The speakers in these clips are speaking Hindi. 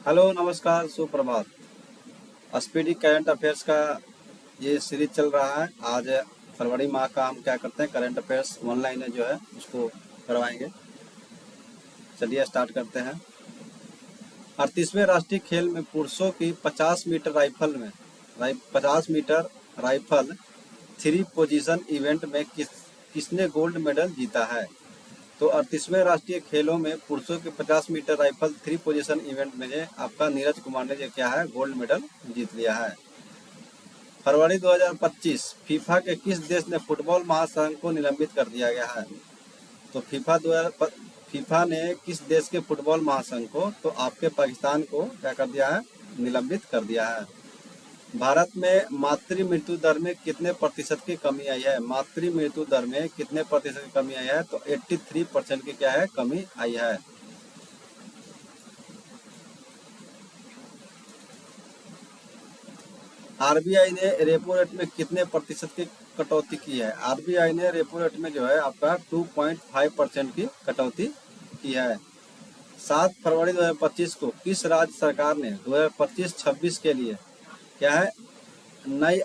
हेलो, नमस्कार, सुप्रभात। स्पीडी करंट अफेयर्स का ये सीरीज चल रहा है। आज फरवरी माह का हम क्या करते हैं, करंट अफेयर्स ऑनलाइन जो है उसको करवाएंगे। चलिए स्टार्ट करते हैं। 38वें राष्ट्रीय खेल में पुरुषों की 50 मीटर राइफल में 50 metre rifle three position event में किसने गोल्ड मेडल जीता है? तो 38वें राष्ट्रीय खेलों में पुरुषों के 50 metre rifle three position event में आपका नीरज कुमार ने जो क्या है, गोल्ड मेडल जीत लिया है। फरवरी 2025 फीफा के किस देश ने फुटबॉल महासंघ को निलंबित कर दिया गया है? तो फीफा ने किस देश के फुटबॉल महासंघ को, तो आपके पाकिस्तान को क्या कर दिया है, निलंबित कर दिया है। भारत में मातृ मृत्यु दर में कितने प्रतिशत की कमी आई है? मातृ मृत्यु दर में कितने प्रतिशत की कमी आई है? तो 83% की क्या है, कमी आई है। आरबीआई ने रेपो रेट में कितने प्रतिशत की कटौती की है? आरबीआई ने रेपो रेट में जो है आपका 2.5% की कटौती की है। 7 फरवरी 2025 को किस राज्य सरकार ने 2025-26 के लिए क्या है, नई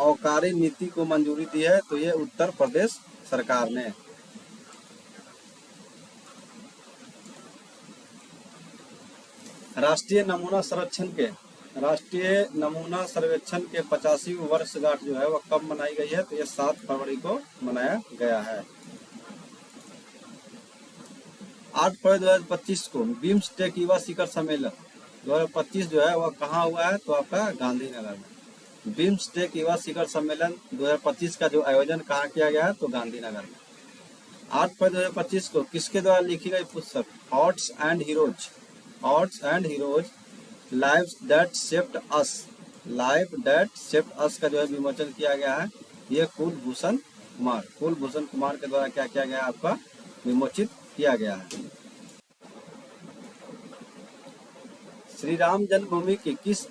आबकारी नीति को मंजूरी दी है? तो ये उत्तर प्रदेश सरकार ने। राष्ट्रीय नमूना सर्वेक्षण के 85वीं वर्षगांठ जो है वह कब मनाई गई है? तो ये 7 फरवरी को मनाया गया है। 8 फरवरी 2025 को बिम्स्टेक युवा शिखर सम्मेलन 2025 जो है वह कहाँ हुआ है? तो आपका गांधीनगर में। बिम्स्टेक युवा शिखर सम्मेलन 2025 का जो आयोजन कहाँ किया गया है? तो गांधीनगर में। 8 फरवरी 2025 को किसके द्वारा लिखी गई पुस्तक hearts and heroes lives that shaped us का जो है विमोचन किया गया है। ये कुलभूषण कुमार के द्वारा क्या किया गया है, आपका विमोचित किया गया है। श्री राम जन्मभूमि के किस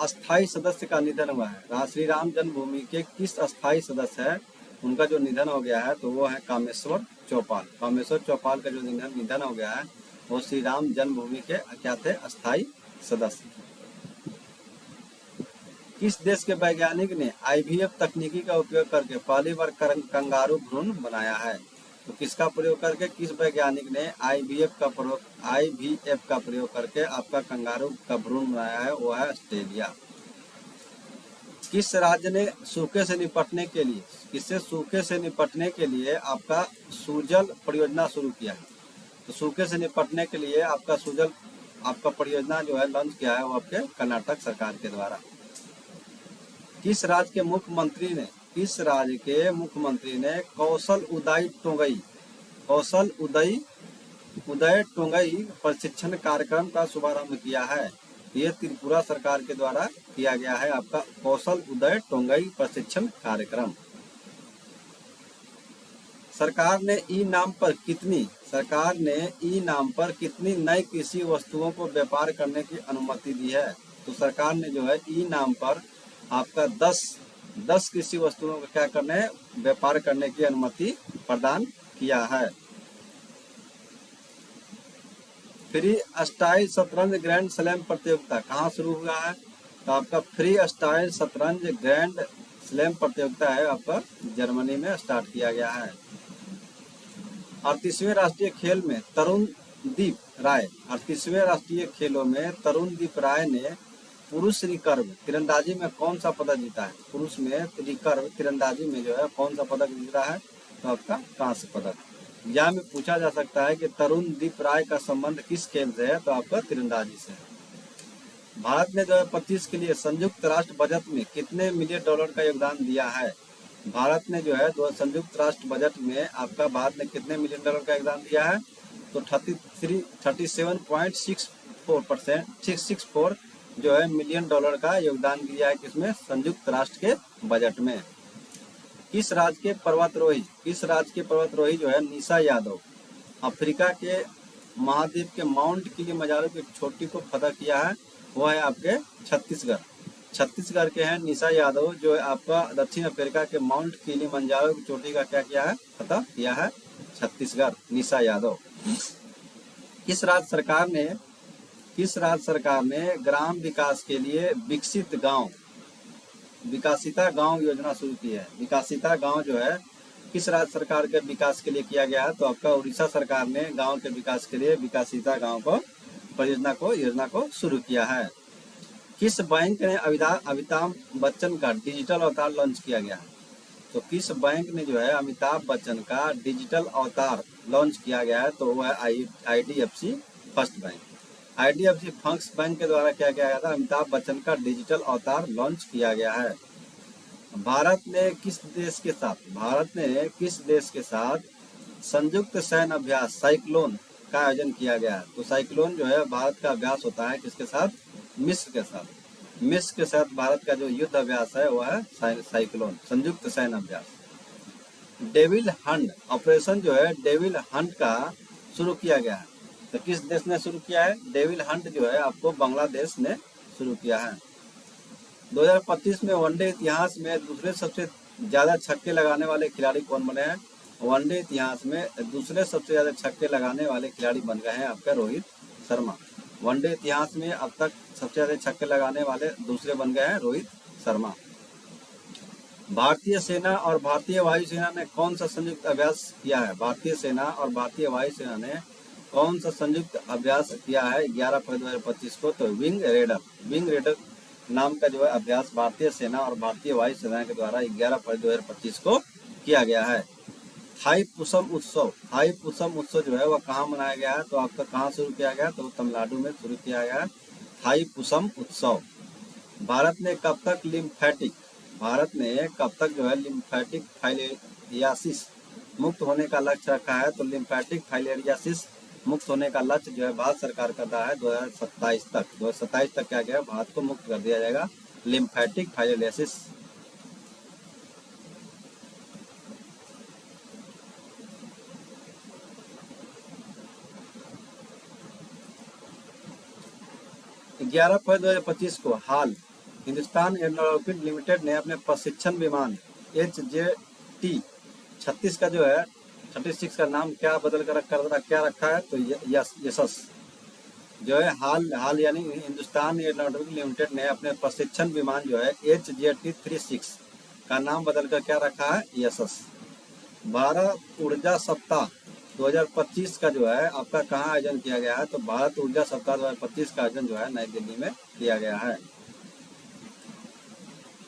अस्थायी सदस्य का निधन हुआ है? श्री राम जन्मभूमि के किस अस्थायी सदस्य है, उनका जो निधन हो गया है? तो वो है कामेश्वर चौपाल का जो निधन हो गया है वो श्री राम जन्मभूमि के क्या थे, अस्थायी सदस्य। किस देश के वैज्ञानिक ने आईवीएफ तकनीकी का उपयोग करके पहली बार कंगारू भ्रूण बनाया है? तो किसका प्रयोग करके, किस वैज्ञानिक ने आईवीएफ का प्रयोग करके आपका कंगारू का भ्रूण बनाया है? वो है ऑस्ट्रेलिया। किस राज्य ने सूखे से निपटने के लिए आपका सुजल परियोजना शुरू किया है? तो सूखे से निपटने के लिए आपका परियोजना जो है लॉन्च किया है वो आपके कर्नाटक सरकार के द्वारा। किस राज्य के मुख्यमंत्री ने कौशल उदय टोंगई प्रशिक्षण कार्यक्रम का शुभारंभ किया है? ये त्रिपुरा सरकार के द्वारा किया गया है, आपका कौशल उदय टोंगई प्रशिक्षण कार्यक्रम। सरकार ने ई नाम पर कितनी नई कृषि वस्तुओं को व्यापार करने की अनुमति दी है? तो सरकार ने जो है ई नाम पर आपका 10 कृषि वस्तुओं को क्या करने, व्यापार करने की अनुमति प्रदान किया है। फ्री स्टाइल शतरंज ग्रैंड स्लैम प्रतियोगिता कहाँ शुरू हुआ है? तो आपका फ्री स्टाइल शतरंज ग्रैंड स्लैम प्रतियोगिता है आपका जर्मनी में स्टार्ट किया गया है। 38वें राष्ट्रीय खेल में तरुणदीप राय ने पुरुष रिकर्व तीरंदाजी में कौन सा पदक जीता है? पुरुष में रिकर्व तीरंदाजी में जो है कौन सा पदक जीता है? तो आपका कांस्य पदक। यह में पूछा जा सकता है कि तरुणदीप राय का संबंध किस खेल से है? तो आपका तीरंदाजी से। भारत ने 2025 के लिए संयुक्त राष्ट्र बजट में कितने मिलियन डॉलर का योगदान दिया है? भारत ने जो है संयुक्त राष्ट्र बजट में आपका भारत ने कितने मिलियन डॉलर का योगदान दिया है? तो 37.64 जो है मिलियन डॉलर का योगदान दिया है किसमें? संयुक्त राष्ट्र के बजट में। किस राज्य के पर्वतरोही जो है निशा यादव अफ्रीका के महाद्वीप के माउंट किलिमंजारो की चोटी को फतह किया है? वो है आपके छत्तीसगढ़ के हैं निशा यादव, जो आपका दक्षिण अफ्रीका के माउंट किलिमंजारो की चोटी का क्या किया है, फतह किया है छत्तीसगढ़, निशा यादव। किस राज्य सरकार ने किस राज्य सरकार ने ग्राम विकास के लिए विकसित गांव विकासिता गांव योजना शुरू की है? विकासिता गांव जो है किस राज्य सरकार के विकास के लिए किया गया है? तो आपका उड़ीसा सरकार ने गांव के विकास के लिए विकासिता गांव को योजना को शुरू किया है। किस बैंक ने अमिताभ बच्चन का डिजिटल अवतार लॉन्च किया गया है? तो किस बैंक ने जो है अमिताभ बच्चन का डिजिटल अवतार लॉन्च किया गया है? तो वो है IDFC first bank. IDFC first bank के द्वारा क्या किया गया था? अमिताभ बच्चन का डिजिटल अवतार लॉन्च किया गया है। भारत ने किस देश के साथ संयुक्त सैन्य अभ्यास साइक्लोन का आयोजन किया गया है? तो साइक्लोन जो है भारत का अभ्यास होता है किसके साथ? मिस्र के साथ। मिस्र के साथ भारत का जो युद्ध अभ्यास है वह है साइक्लोन, संयुक्त सैन्य अभ्यास। डेविल हंट ऑपरेशन जो है डेविल हंट का शुरू किया गया है। तो किस देश ने शुरू किया है? डेविल हंट जो है आपको बांग्लादेश ने शुरू किया है। 2025 में वनडे इतिहास में दूसरे सबसे ज्यादा छक्के लगाने वाले खिलाड़ी कौन बने हैं? वनडे इतिहास में दूसरे सबसे ज्यादा छक्के लगाने वाले खिलाड़ी बन गए हैं आपका रोहित शर्मा। वनडे इतिहास में अब तक सबसे ज्यादा छक्के लगाने वाले दूसरे बन गए हैं रोहित शर्मा। भारतीय सेना और भारतीय वायुसेना ने कौन सा संयुक्त अभ्यास किया है? भारतीय सेना और भारतीय वायुसेना ने कौन सा संयुक्त अभ्यास किया है 11 फरवरी 2025 को? तो विंग रेडर नाम का जो है अभ्यास भारतीय सेना और भारतीय वायुसेना के द्वारा 11 फरवरी 2025 को किया गया है। थाईपुसम उत्सव जो है वह कहाँ मनाया गया है? तो आपका कहाँ शुरू किया गया? तो तमिलनाडु में शुरू किया गया है थाईपुसम उत्सव। भारत ने कब तक जो है लिम्फेटिक फाइलेरियासिस मुक्त होने का लक्ष्य रखा है? तो लिम्फेटिक फाइलेरियासिस मुक्त होने का लक्ष्य जो है भारत सरकार कर रहा है 2027 तक क्या गया भारत को मुक्त कर दिया जाएगा लिम्फेटिक फाइलेरियासिस। ग्यारह फरवरी 2025 को हिंदुस्तान एरोनॉटिक्स लिमिटेड ने अपने प्रशिक्षण विमान HJT 36 का जो है 36 का नाम क्या बदल कर क्या रखा है? तो यशस जो है हाल यानी हिंदुस्तान एरोनॉटिक्स लिमिटेड ने अपने प्रशिक्षण विमान जो है HJT 36 का नाम बदल कर क्या रखा है? यशस। भारत ऊर्जा सप्ताह 2025 का जो है आपका कहाँ आयोजन किया गया है? तो भारत ऊर्जा सप्ताह 2025 का आयोजन जो है नई दिल्ली में किया गया है।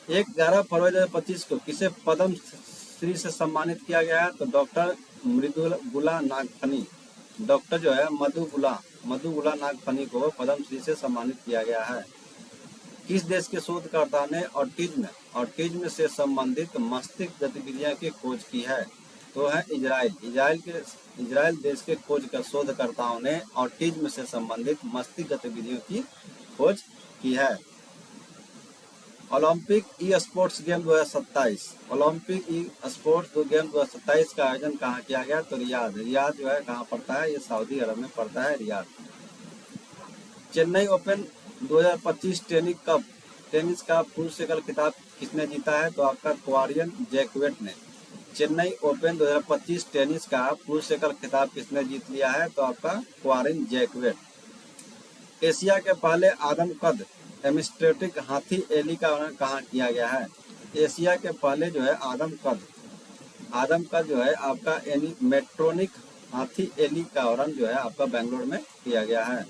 11 फरवरी 2025 को किसे पद्म श्री से सम्मानित किया गया है? तो डॉक्टर मृदुला नागफनी डॉक्टर जो है मधुबुला नागफनी को पद्म श्री से सम्मानित किया गया है। किस देश के शोधकर्ता ने ऑटिज्म से संबंधित मस्तिष्क गतिविधियां की खोज की है? तो है इजराइल देश के शोधकर्ताओं ने ऑटिज्म से संबंधित मस्तिष्क गतिविधियों की खोज की है। ओलंपिक ई स्पोर्ट्स गेम 2027 का आयोजन कहाँ किया गया? तो रियाद जो है कहाँ पड़ता है? ये सऊदी अरब में पड़ता है, रियाद। चेन्नई ओपन 2025 टेनिस का पुरुष एकल खिताब किसने जीता है? तो आपका क्वारियन जैकवेट ने। चेन्नई ओपन 2025 टेनिस का पुरुष एकल खिताब किसने जीत लिया है? तो आपका क्वारियन जैकवेट। एशिया के पहले आदमकद एमिस्ट्रेटिक हाथी एली का वर्णन कहाँ किया गया है? एशिया के पहले जो है आदमकद जो है आपका मेट्रोनिक हाथी एली का वर्णन जो है आपका बेंगलोर में किया गया है।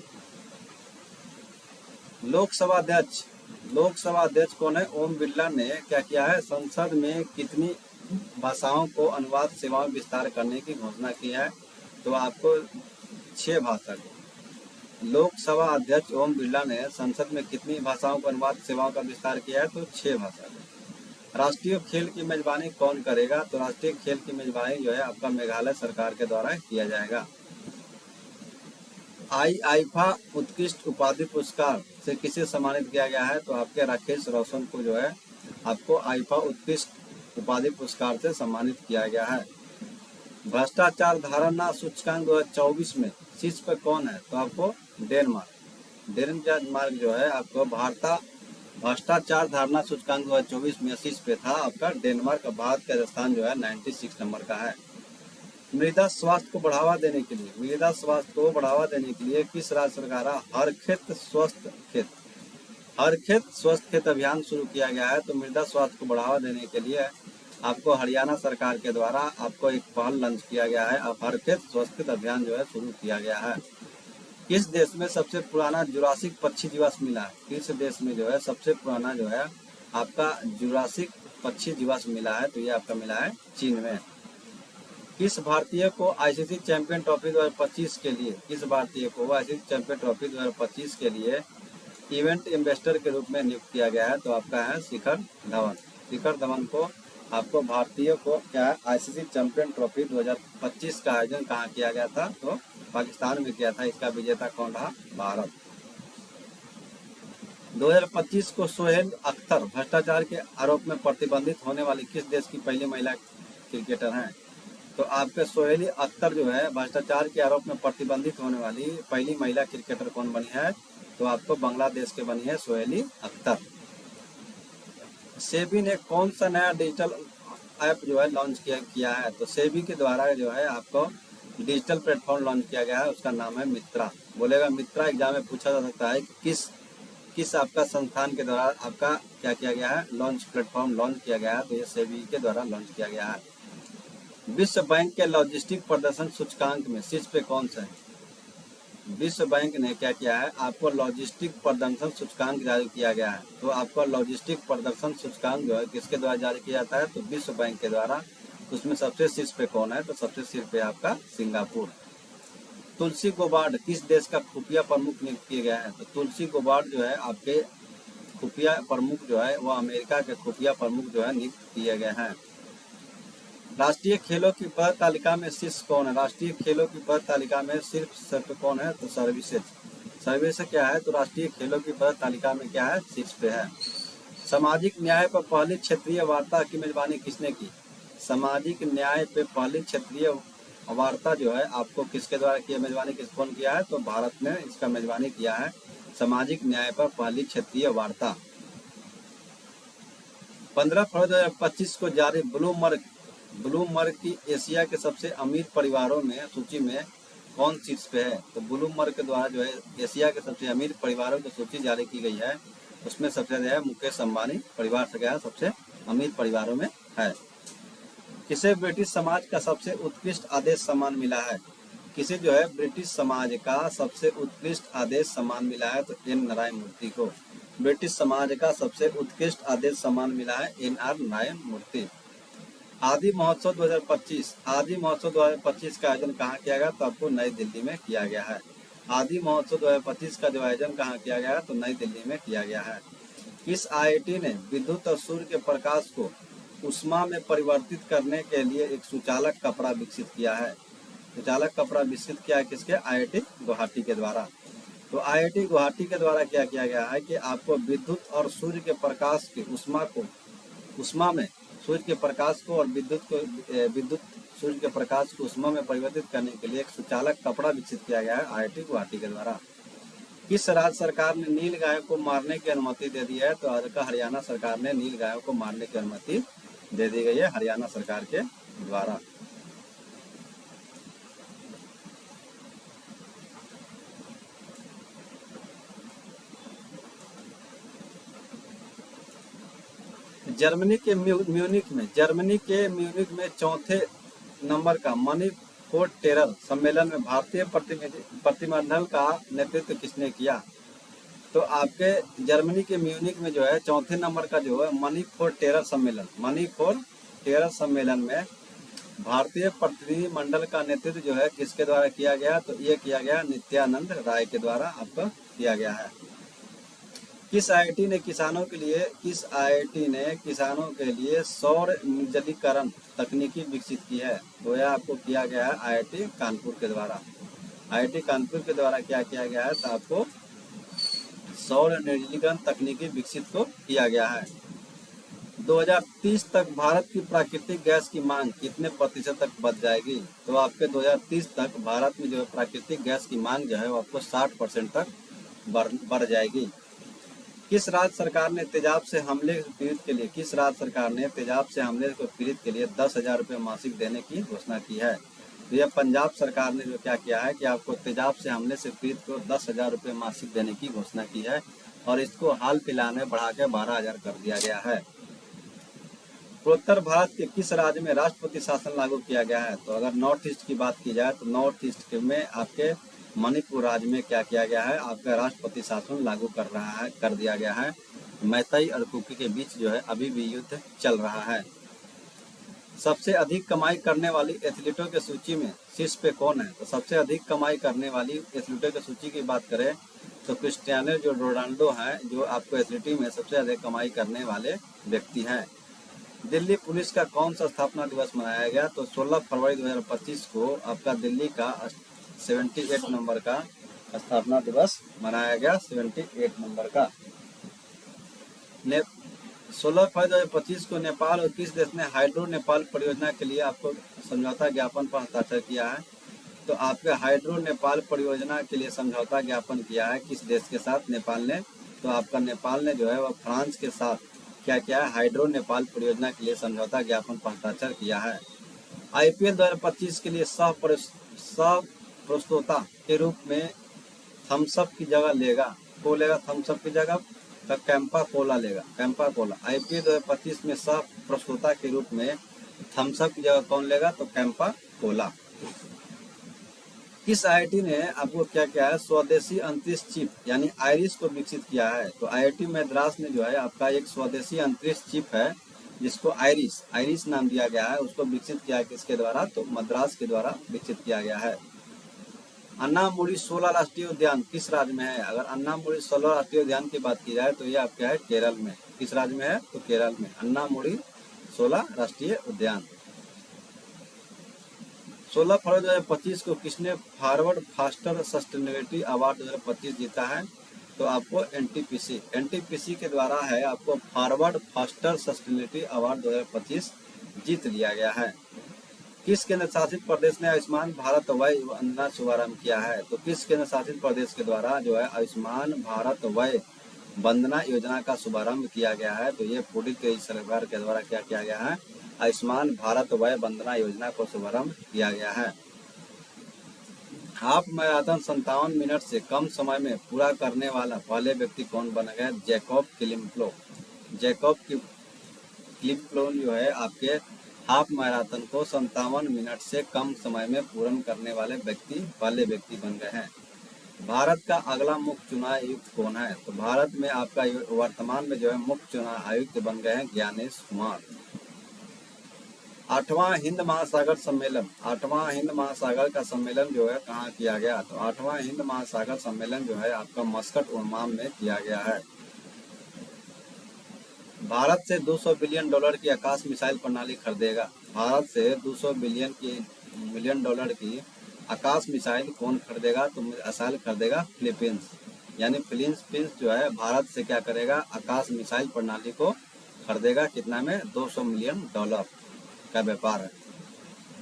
लोकसभा अध्यक्ष कौन है? ओम बिरला ने क्या किया है? संसद में कितनी भाषाओं को अनुवाद सेवाओं विस्तार करने की घोषणा की है? तो आपको 6 भाषा को। लोकसभा अध्यक्ष ओम बिरला ने संसद में कितनी भाषाओं को अनुवाद सेवाओं का विस्तार किया है? तो 6 भाषा को। राष्ट्रीय खेल की मेजबानी कौन करेगा? तो राष्ट्रीय खेल की मेजबानी जो है आपका मेघालय सरकार के द्वारा किया जाएगा। आईफा उत्कृष्ट उपाधि पुरस्कार से किसे सम्मानित किया गया है? तो आपके राकेश रोशन को जो है आपको आईफा उत्कृष्ट उपाधि पुरस्कार से सम्मानित किया गया है। भ्रष्टाचार धारणा सूचकांक 2024 में शीर्ष पर कौन है? तो आपको डेनमार्क जो है आपको भ्रष्टाचार धारणा सूचकांक 2024 में शीर्ष पे था आपका डेनमार्क। भारत का स्थान जो है 96 नंबर का है। मृदा स्वास्थ्य को बढ़ावा देने के लिए, मृदा स्वास्थ्य को बढ़ावा देने के लिए किस राज्य सरकार हर खेत स्वस्थ खेत, हर खेत स्वस्थ खेत अभियान शुरू किया गया है। तो मृदा स्वास्थ्य को बढ़ावा देने के लिए आपको हरियाणा सरकार के द्वारा आपको एक पहल लॉन्च किया गया है। अब हर खेत स्वस्थ खेत अभियान जो है शुरू किया गया है। किस देश में सबसे पुराना जुरासिक पक्षी दिवस मिला है? किस देश में जो है सबसे पुराना जो है आपका जुरासिक पक्षी दिवस मिला है? तो ये आपका मिला है चीन में। किस भारतीय को आईसीसी चैंपियन ट्रॉफी 2025 के लिए, किस भारतीय को आईसीसी चैंपियन ट्रॉफी 2025 के लिए इवेंट एम्बेसडर के रूप में नियुक्त किया गया है? तो आपका है शिखर धवन। शिखर धवन को आपको भारतीय को क्या है आईसीसी चैंपियन ट्रॉफी 2025 का आयोजन कहाँ किया गया था? तो पाकिस्तान में किया था। इसका विजेता कौन रहा? भारत। 2025 को सोहेल अख्तर भ्रष्टाचार के आरोप में प्रतिबंधित होने वाली किस देश की पहली महिला क्रिकेटर हैं? तो आपके सोहेली अख्तर जो है भ्रष्टाचार के आरोप में प्रतिबंधित होने वाली पहली महिला क्रिकेटर कौन बनी है? तो आपको बांग्लादेश के बनी है सोहेली अख्तर। सेबी ने कौन सा नया डिजिटल ऐप जो है लॉन्च किया है? तो सेबी के द्वारा जो है आपको डिजिटल प्लेटफॉर्म लॉन्च किया गया है, उसका नाम है मित्रा। बोलेगा मित्रा एग्जाम में पूछा जा सकता है किस आपका संस्थान के द्वारा आपका क्या किया गया है लॉन्च प्लेटफॉर्म लॉन्च किया गया है? तो ये सेबी के द्वारा लॉन्च किया गया है। विश्व बैंक के लॉजिस्टिक प्रदर्शन सूचकांक में शीर्ष पे कौन सा है? विश्व बैंक ने क्या किया है आपको लॉजिस्टिक प्रदर्शन सूचकांक जारी किया गया है। तो आपका लॉजिस्टिक प्रदर्शन सूचकांक जो है किसके द्वारा जारी किया जाता है? तो विश्व बैंक के द्वारा। उसमें सबसे शीर्ष पे कौन है? तो सबसे शीर्ष पे आपका सिंगापुर। तुलसी गोबार्ड किस देश का खुफिया प्रमुख नियुक्त किया गया है? तो तुलसी गोबार्ड जो है आपके खुफिया प्रमुख जो है वो अमेरिका के खुफिया प्रमुख जो है नियुक्त किए गए हैं। राष्ट्रीय खेलों की पद तालिका में शीर्ष कौन है? राष्ट्रीय खेलों की पद तालिका में शीर्ष कौन है? तो सर्विसेज। सर्विसेज क्या है? तो राष्ट्रीय खेलों की पद तालिका में क्या है? शीर्ष पे है। सामाजिक न्याय पर पहली क्षेत्रीय वार्ता की मेजबानी किसने की? सामाजिक न्याय पे पहली क्षेत्रीय वार्ता जो है आपको किसके द्वारा की मेजबानी कौन किया है? तो भारत ने इसका मेजबानी किया है। सामाजिक न्याय पर पहली क्षेत्रीय वार्ता। 15 फरवरी 2025 को जारी ब्लूमबर्ग की एशिया के सबसे अमीर परिवारों में सूची में कौन शीर्ष पे है? तो ब्लूमबर्ग के द्वारा जो है एशिया के सबसे अमीर परिवारों की सूची जारी की गई है। उसमें सबसे ज्यादा मुकेश अंबानी परिवार से गया सबसे अमीर परिवारों में है। किसे ब्रिटिश समाज का सबसे उत्कृष्ट आदेश सम्मान मिला है? किसे जो है ब्रिटिश समाज का सबसे उत्कृष्ट आदेश सम्मान मिला है? तो एन नारायण मूर्ति को ब्रिटिश समाज का सबसे उत्कृष्ट आदेश सम्मान मिला है NR नारायण मूर्ति। आदि महोत्सव 2025 आदि महोत्सव 2025 का आयोजन कहाँ किया गया? तो आपको नई दिल्ली में किया गया है। आदि महोत्सव 2025 का जो आयोजन कहाँ किया गया है? तो नई दिल्ली में किया गया है। किस IIT ने विद्युत और सूर्य के प्रकाश को उष्मा में परिवर्तित करने के लिए एक सुचालक कपड़ा विकसित किया है? सुचालक कपड़ा विकसित किया है किसके? IIT गुवाहाटी के द्वारा। तो IIT गुवाहाटी के द्वारा क्या किया गया है कि आपको विद्युत और सूर्य के प्रकाश की उष्मा में सूर्य के प्रकाश को और विद्युत सूर्य के प्रकाश को उष्मा में परिवर्तित करने के लिए एक सुचालक कपड़ा विकसित किया गया है IIT गुवाहाटी के द्वारा। किस राज्य सरकार ने नील गायों को मारने की अनुमति दे दी है? तो हरियाणा सरकार ने नील गायों को मारने की अनुमति दे दी गई है हरियाणा सरकार के द्वारा। जर्मनी के म्यूनिख में चौथे नंबर का मनी फॉर टेरर सम्मेलन में भारतीय प्रतिनिधिमंडल का नेतृत्व किसने किया? तो आपके जर्मनी के म्यूनिख में जो है चौथे नंबर का जो है मनी फॉर टेरर सम्मेलन में भारतीय प्रतिनिधिमंडल का नेतृत्व जो है किसके द्वारा किया गया? तो ये किया गया नित्यानंद राय के द्वारा आपका किया गया है। किस IIT ने किसानों के लिए सौर निर्जलीकरण तकनीकी विकसित की है? तो यह आपको किया गया है IIT कानपुर के द्वारा। IIT कानपुर के द्वारा क्या किया गया है? तो आपको सौर निर्जलीकरण तकनीकी विकसित को किया गया है। 2030 तक भारत की प्राकृतिक गैस की मांग कितने प्रतिशत तक बढ़ जाएगी? तो आपके 2030 तक भारत में जो है प्राकृतिक गैस की मांग जो है वो आपको 60% तक बढ़ जाएगी। किस राज्य सरकार ने तेजाब से हमले पीड़ित के लिए 10,000 रुपये मासिक देने की घोषणा की है? तो यह पंजाब सरकार ने जो क्या किया है कि आपको तेजाब से हमले से पीड़ित को 10,000 रुपये मासिक देने की घोषणा की है और इसको हाल फिलहाल में बढ़ा के 12,000 कर दिया गया है। पूर्वोत्तर भारत के किस राज्य में राष्ट्रपति शासन लागू किया गया है? तो अगर नॉर्थ ईस्ट की बात की जाए तो नॉर्थ ईस्ट में आपके मणिपुर राज्य में क्या किया गया है, आपका राष्ट्रपति शासन लागू कर दिया गया है। मैतेई और कुकी के बीच जो है अभी भी युद्ध चल रहा है। सबसे अधिक कमाई करने वाली एथलीटों की सूची में शीर्ष पे कौन है? तो सबसे अधिक कमाई करने वाली एथलीटों की सूची की बात करें तो क्रिस्टियानो जो रोनाल्डो हैं, जो आपको एथलीटिक में सबसे अधिक कमाई करने वाले व्यक्ति हैं। दिल्ली पुलिस का कौन सा स्थापना दिवस मनाया गया? तो 16 फरवरी 2025 को आपका दिल्ली का 78 नंबर का स्थापना दिवस मनाया गया। 78 नंबर का 16 फरवरी 2025 को नेपाल और किस देश ने हाइड्रो नेपाल परियोजना के लिए आपको समझौता ज्ञापन पर हस्ताक्षर किया है? तो आपके हाइड्रो नेपाल परियोजना के लिए समझौता ज्ञापन किया है किस देश के साथ? नेपाल ने। तो आपका नेपाल ने जो है वह फ्रांस के साथ क्या किया है? हाइड्रो नेपाल परियोजना के लिए समझौता ज्ञापन पर हस्ताक्षर किया है। IPL 2025 के लिए सह प्रस्तोता के रूप में थम्सअप की जगह लेगा, को लेगा थम्सअप की जगह? तो कैंपा कोला लेगा, कैंपा कोला। IPL 2025 में सह प्रस्तोता के रूप में थम्सअप की जगह कौन लेगा? तो कैंपा कोला। किस IIT ने आपको क्या किया है? स्वदेशी अंतरिक्ष चिप यानी आइरिस को विकसित किया है। तो IIT मद्रास ने जो है आपका एक स्वदेशी अंतरिक्ष चिप है जिसको आइरिस नाम दिया गया है, उसको विकसित किया किसके द्वारा? तो मद्रास के द्वारा विकसित किया गया है। अन्नामुडी 16 राष्ट्रीय उद्यान किस राज्य में है? अगर अन्नामुडी 16 राष्ट्रीय उद्यान की बात की जाए तो ये आपका है केरल में। किस राज्य में है? तो केरल में अन्नामुडी 16 राष्ट्रीय उद्यान। 16 फरवरी 2025 को किसने फॉरवर्ड फास्टर सस्टेनेबिलिटी अवार्ड 2025 जीता है? तो आपको एनटीपीसी के द्वारा है आपको फॉरवर्ड फास्टर सस्टेनेबिलिटी अवार्ड 2025 जीत लिया गया है। किस केंद्र शासित प्रदेश ने आयुष्मान भारत वय वंदना शुभारंभ किया है? तो किस केंद्र शासित प्रदेश के द्वारा जो है आयुष्मान भारत वय वंदना योजना का शुभारंभ किया गया है? तो ये पुडुचेरी सरकार के द्वारा क्या किया गया है? आयुष्मान भारत वय वंदना योजना को शुभारंभ किया गया है। हाफ मैराथन 57 मिनट से कम समय में पूरा करने वाला पहले व्यक्ति कौन बन गया? जैकब किलिम्प्लो। जैकब किलिम्प्लो जो है आपके हाफ मैराथन को 57 मिनट से कम समय में पूर्ण करने वाले पहले व्यक्ति बन गए हैं। भारत का अगला मुख्य चुनाव आयुक्त कौन है? तो भारत में आपका वर्तमान में जो है मुख्य चुनाव आयुक्त बन गए हैं ज्ञानेश कुमार। 8वां हिंद महासागर का सम्मेलन जो है कहाँ किया गया? तो 8वां हिंद महासागर सम्मेलन जो है आपका मस्कट ओमान में किया गया है। भारत से 200 बिलियन डॉलर की आकाश मिसाइल प्रणाली खरीदेगा। भारत से 200 मिलियन डॉलर की आकाश मिसाइल कौन खरीदेगा? तो मिसाइल खरीदेगा फिलीपींस। यानी फिलीपींस जो है भारत से क्या करेगा? आकाश मिसाइल प्रणाली को खरीदेगा। कितना में? 200 मिलियन डॉलर का व्यापार है।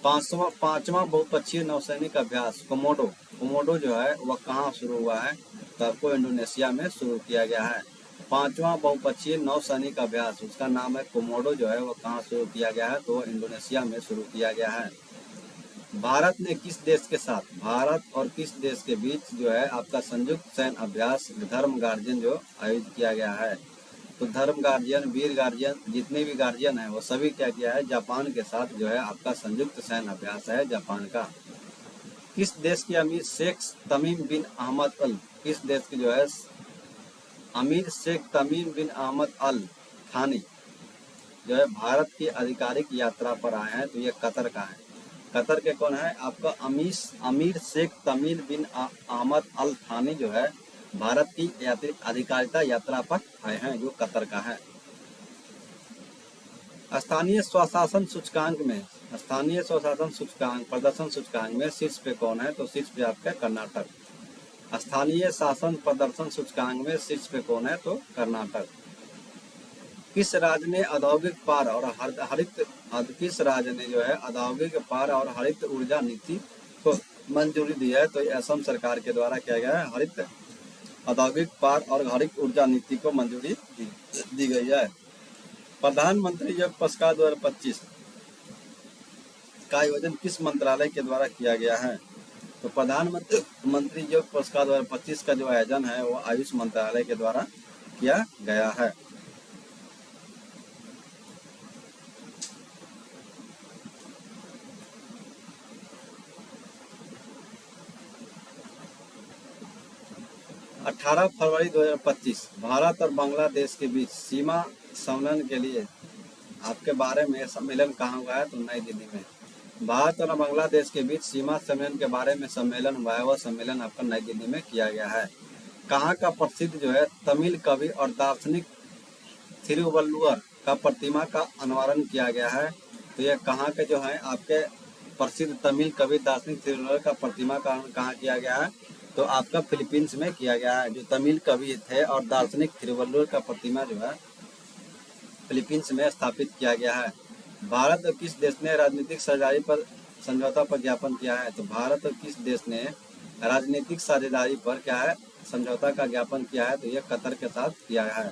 पांचवा बहुपक्षीय नौसैनिक अभ्यास कोमोडो जो है वह कहाँ शुरू हुआ है? तो आपको इंडोनेशिया में शुरू किया गया है। 5वां बहुपक्षीय नौसैनिक अभ्यास उसका नाम है कोमोडो जो है वह कहाँ शुरू किया गया है? तो इंडोनेशिया में शुरू किया गया है। भारत ने किस देश के साथ, भारत और किस देश के बीच जो है आपका संयुक्त सैन्य अभ्यास धर्म गार्जियन जो आयोजित किया गया है? तो धर्म गार्जियन, वीर गार्जियन, जितने भी गार्जियन हैं वो सभी क्या किया है? जापान के साथ जो है आपका संयुक्त सैन्य अभ्यास है जापान का। किस देश के अमीर शेख तमीम बिन अहमद अल, किस देश के जो है अमीर शेख तमीम बिन अहमद अल थानी जो है भारत की आधिकारिक यात्रा पर आए हैं? तो ये कतर का है। कतर के कौन है? आपका अमीर शेख तमीम बिन अहमद अल थानी जो है भारत की आधिकारिक यात्रा पर आए हैं, जो कतर का है। स्थानीय स्वशासन सूचकांक प्रदर्शन सूचकांक में शीर्ष पे कौन है? तो शीर्ष पे आपका कर्नाटक। स्थानीय शासन प्रदर्शन सूचकांक में शीर्ष पे कौन है? तो कर्नाटक। किस राज्य ने औद्योगिक पार और हरित ऊर्जा नीति को मंजूरी दी है? तो असम सरकार के द्वारा किया गया है। हरित औद्योगिक पार और हरित ऊर्जा नीति को मंजूरी दी गई है। प्रधानमंत्री योग पुरस्कार 2025 का आयोजन किस मंत्रालय के द्वारा किया गया है? तो प्रधानमंत्री योग पुरस्कार 2025 का जो आयोजन है वो आयुष मंत्रालय के द्वारा किया गया है। अठारह फरवरी 2025 भारत और बांग्लादेश के बीच सीमा संलग्न के लिए आपके बारे में सम्मेलन कहाँ हुआ है? तो नई दिल्ली में। भारत और बांग्लादेश के बीच सीमा सम्मेलन के बारे में सम्मेलन हुआ है, वह सम्मेलन आपका नई दिल्ली में किया गया है। कहाँ का प्रसिद्ध जो है तमिल कवि और दार्शनिक थिरुवल्लुवर का प्रतिमा का अनावरण किया गया है? तो यह कहाँ के जो है आपके प्रसिद्ध तमिल कवि दार्शनिक थिरुवल्लुवर का प्रतिमा का कहाँ किया गया है? तो आपका फिलीपींस में किया गया है। जो तमिल कवि थे और दार्शनिक थिरुवल्लुवर का प्रतिमा जो है फिलीपींस में स्थापित किया गया है। भारत और किस देश ने राजनीतिक साझेदारी पर समझौता पर ज्ञापन किया है? तो भारत और किस देश ने राजनीतिक साझेदारी पर क्या है समझौता का ज्ञापन किया है? तो यह कतर के साथ किया है।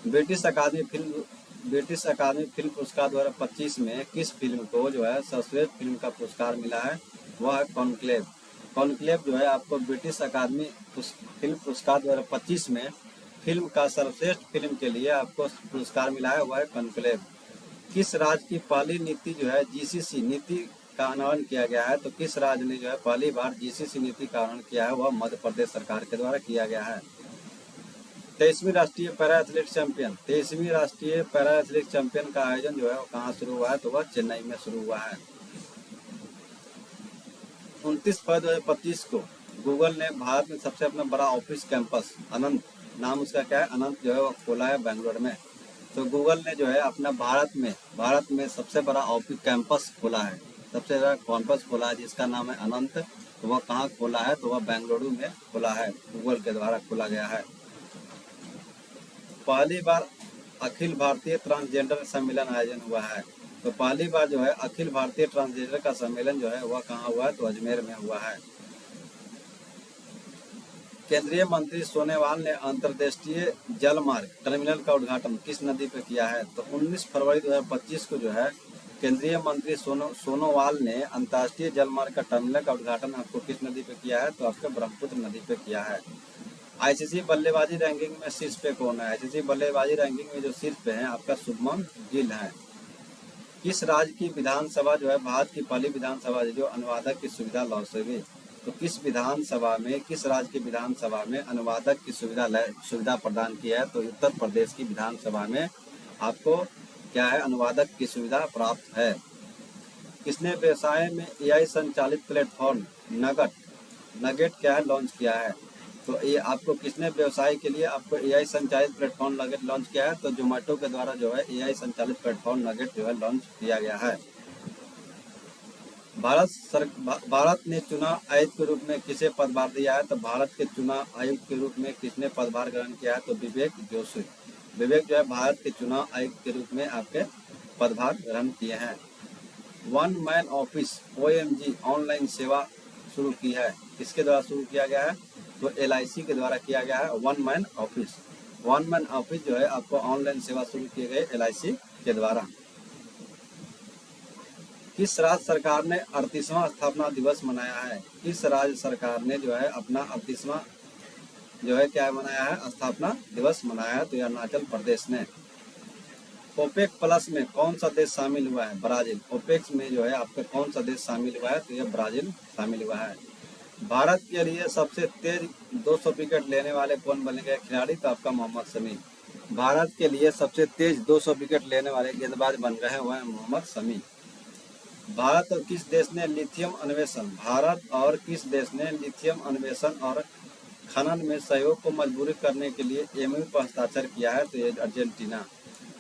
ब्रिटिश अकादमी फिल्म पुरस्कार 2025 में किस फिल्म को जो है सर्वश्रेष्ठ फिल्म का पुरस्कार मिला है? वह है कॉन्क्लेव। कॉन्क्लेव जो है आपको ब्रिटिश अकादमी फिल्म पुरस्कार 2025 में फिल्म का सर्वश्रेष्ठ फिल्म के लिए आपको पुरस्कार मिला है, वह है कॉन्क्लेव। किस राज्य की पहली नीति जो है जीसीसी नीति का अनावरण किया गया है? तो किस राज्य ने जो है पहली बार जीसीसी नीति का अनावरण किया है? वह मध्य प्रदेश सरकार के द्वारा किया गया है। 23वीं राष्ट्रीय पैरा एथलेटिक चैंपियन का आयोजन जो है वो कहाँ शुरू हुआ है? तो वह चेन्नई में शुरू हुआ है। 29 फरवरी 2025 को गूगल ने भारत में सबसे अपना बड़ा ऑफिस कैंपस अनंत, नाम उसका क्या है, अनंत जो है वो खोला है बेंगलोर में। तो गूगल ने जो है अपना भारत में सबसे बड़ा ऑफिस कैंपस खोला है, सबसे बड़ा कैंपस खोला है जिसका नाम है अनंत। तो वह कहाँ खोला है? तो वह बेंगलुरु में खोला है, गूगल के द्वारा खोला गया है। पहली बार अखिल भारतीय ट्रांसजेंडर सम्मेलन आयोजन हुआ है। तो पहली बार जो है अखिल भारतीय ट्रांसजेंडर का सम्मेलन जो है वह कहाँ हुआ है? तो अजमेर में हुआ है। केंद्रीय मंत्री सोनोवाल ने अंतर्देशीय जल मार्ग टर्मिनल का उद्घाटन किस नदी पर किया है? तो 19 फरवरी 2025 को जो है केंद्रीय मंत्री सोनोवाल ने अंतर्राष्ट्रीय जल मार्ग का टर्मिनल का उद्घाटन आपको किस नदी पे किया है? तो आपके ब्रह्मपुत्र नदी पे किया है। आईसीसी बल्लेबाजी रैंकिंग में शीर्ष पे कौन है? आईसीसी बल्लेबाजी रैंकिंग में जो शीर्ष पे है आपका शुभमन गिल है। किस राज्य की विधानसभा जो है भारत की पहली विधानसभा जो अनुवादक की सुविधा लॉन्च हुई? तो किस राज्य की विधानसभा में अनुवादक की सुविधा प्रदान की है? तो उत्तर प्रदेश की विधानसभा में आपको क्या है अनुवादक की सुविधा प्राप्त है। किसने व्यवसाय में एआई संचालित प्लेटफॉर्म नगेट क्या है लॉन्च किया है? तो ये आपको किसने व्यवसाय के लिए आपको एआई संचालित प्लेटफॉर्म नगेट लॉन्च किया है? तो जोमेटो के द्वारा जो है एआई संचालित प्लेटफॉर्म नगेट जो है लॉन्च किया गया है। भारत ने चुनाव आयुक्त के रूप में किसे पदभार दिया है? तो भारत के चुनाव आयुक्त के रूप में किसने पदभार ग्रहण किया है? तो विवेक जोशी। विवेक जो है भारत के चुनाव आयुक्त के रूप में आपके पदभार ग्रहण किए हैं। One man office OMG online सेवा शुरू की है, किसके द्वारा शुरू किया गया है? तो LIC के द्वारा किया गया है वन मैन ऑफिस जो है आपको ऑनलाइन सेवा शुरू किए गए LIC के द्वारा। किस राज्य सरकार ने 38वां स्थापना दिवस मनाया है? किस राज्य सरकार ने जो है अपना 38वां जो है क्या मनाया है? स्थापना दिवस मनाया है। तो यह अरुणाचल प्रदेश ने। ओपेक प्लस में कौन सा देश शामिल हुआ है? ब्राजील। ओपेक में जो है आपका कौन सा देश शामिल हुआ है? तो यह ब्राजील शामिल हुआ है। भारत के लिए सबसे तेज 200 विकेट लेने वाले कौन बनेंगे खिलाड़ी? तो आपका मोहम्मद शमी। भारत के लिए सबसे तेज 200 विकेट लेने वाले गेंदबाज बन गए हैं वह है मोहम्मद शमी। भारत और किस देश ने लिथियम अन्वेषण और खनन में सहयोग को मजबूरी करने के लिए MOU पर हस्ताक्षर किया है? तो ये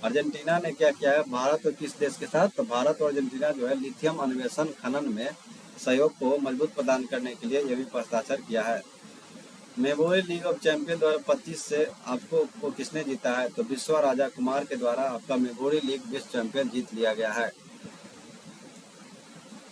अर्जेंटीना ने क्या किया है भारत और किस देश के साथ? तो भारत और अर्जेंटीना जो है लिथियम अन्वेषण खनन में सहयोग को मजबूत प्रदान करने के लिए MOU पर हस्ताक्षर किया है। मेमोरियल लीग ऑफ चैंपियन 2025 से आपको किसने जीता है? तो विश्वा राजा कुमार के द्वारा आपका मेमोरियल लीग विश्व चैंपियन जीत लिया गया है।